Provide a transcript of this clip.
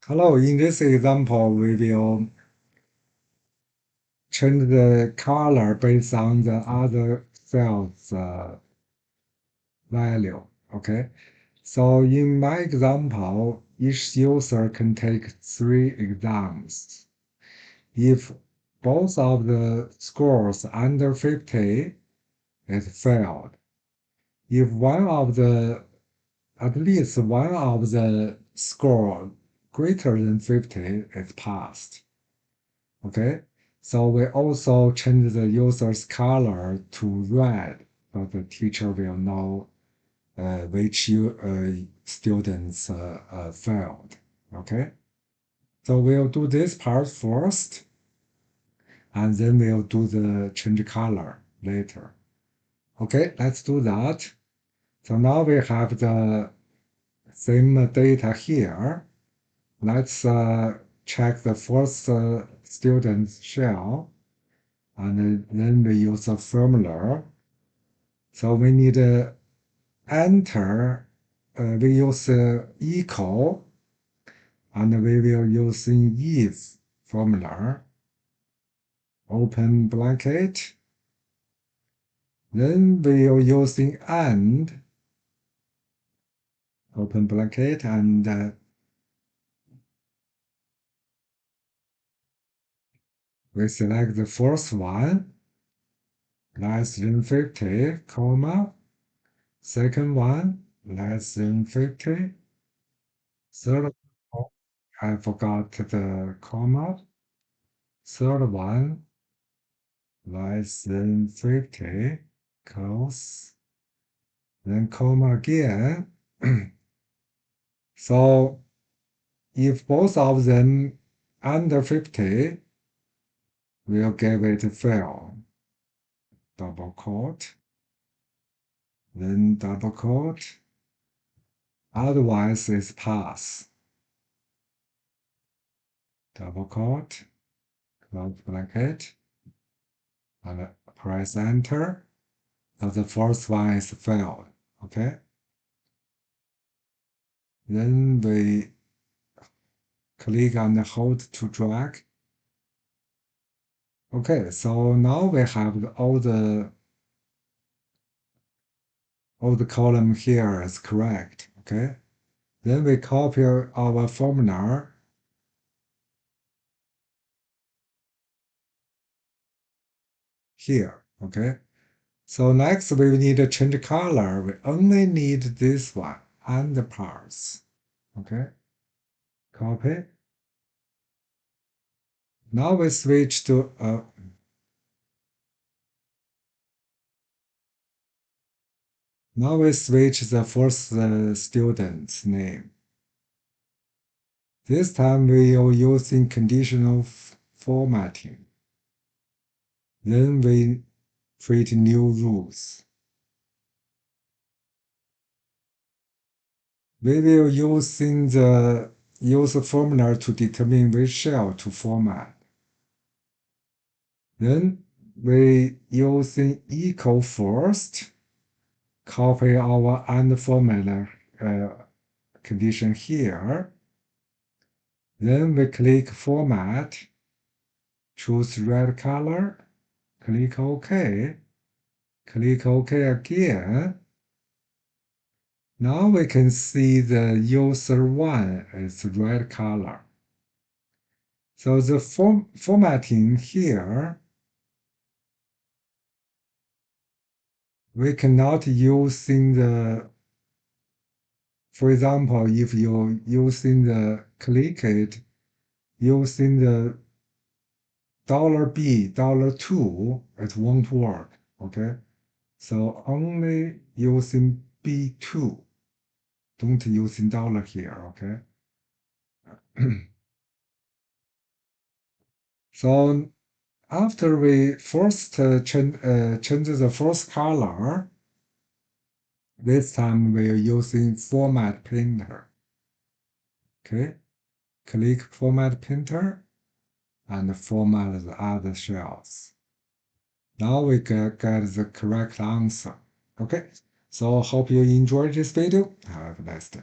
Hello, in this example, we will change the color based on the other cell's value. Okay, so in my example, each user can take 3 exams. If both of the scores under 50, it failed. If at least one of the score greater than 50 is passed. Okay, so we also change the user's color to red, so the teacher will know which students failed. Okay, so we'll do this part first, and then we'll do the change color later. Okay, let's do that. So now we have the same data here. Let's check the first student's shell. And then we use a formula. So we need to enter, we use equal, and we will use an if formula. Open bracket. Then we will use and, open bracket, and we select the first one, less than 50, comma, second one, less than 50, third one, I forgot the comma, third one, less than 50, close, then comma again. So if both of them under 50, we'll give it fail. Double quote, then double quote, otherwise it's pass. Double quote, close bracket, and press enter. So the first one is failed. Okay. Then we click on the hold to drag. Okay, so now we have all the column here is correct. Okay. Then we copy our formula here. Okay. So next we need to change color. We only need this one and the parts. Okay. Copy. Now we switch to now we switch the first student's name. This time we are using conditional formatting. Then we create new rules. We will using the use formula to determine which cell to format. Then we using equal first, copy our and formula condition here. Then we click format, choose red color, click OK, click OK again. Now we can see the user one is red color. So the formatting here, we cannot using the, for example, if you're using the click it, using the $B, $2, it won't work, okay? So only using B2, don't using dollar here, okay? So after we first change the first color, this time we're using format printer. Okay, click format printer and format the other shells. Now we get the correct answer. Okay, so hope you enjoyed this video. Have a nice day.